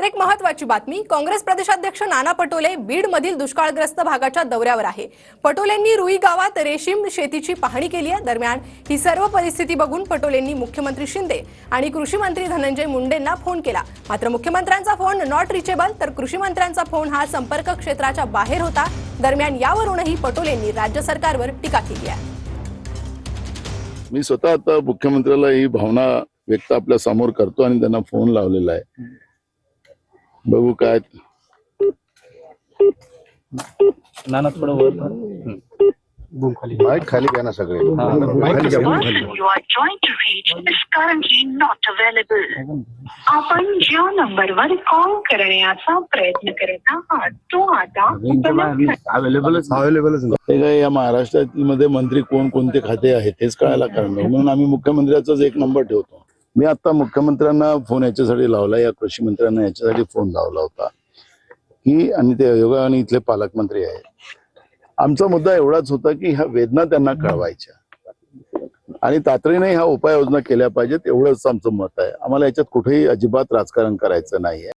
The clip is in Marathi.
एक महत्त्वाची बातमी. काँग्रेस प्रदेशाध्यक्ष नाना पटोले बीड मधील दुष्काळग्रस्त भागाच्या दौऱ्यावर आहे. पटोलेंनी रुई गावात रेशीम शेतीची पाहणी केली आहे. दरम्यान ही सर्व परिस्थिती बघून पटोलेंनी मुख्यमंत्री शिंदे आणि कृषी मंत्री धनंजय मुंडेंना फोन केला. मात्र मुख्यमंत्र्यांचा फोन नॉट रिचेबल, तर कृषी मंत्र्यांचा फोन हा संपर्क क्षेत्राच्या बाहेर होता. दरम्यान यावरूनही पटोलेंनी राज्य सरकारवर टीका केली आहे. मी स्वतः आता मुख्यमंत्र्याला ही भावना व्यक्त आपल्या समोर करतो आणि त्यांना फोन लावलेला आहे. बघू काय. नाना थोडं वर माईक खाली घ्या ना सगळे. आपण ज्या नंबरवर कॉल करण्याचा प्रयत्न करत आहात तो आता अवेलेबलच ते काय या महाराष्ट्रामध्ये मंत्री कोण कोणते खाते आहेत हेच कळायला कारण नाही, म्हणून आम्ही मुख्यमंत्र्याचाच एक नंबर ठेवतो. मी आता मुख्यमंत्र्यांना फोन याच्यासाठी लावला, या कृषी मंत्र्यांना याच्यासाठी फोन लावला होता की, आणि ते योगाने इथले पालकमंत्री आहेत. आमचा मुद्दा एवढाच होता की ह्या वेदना त्यांना कळवायच्या आणि तातडीने ह्या उपाययोजना केल्या पाहिजेत, एवढंच आमचं मत आहे. आम्हाला याच्यात कुठेही अजिबात राजकारण करायचं नाहीये.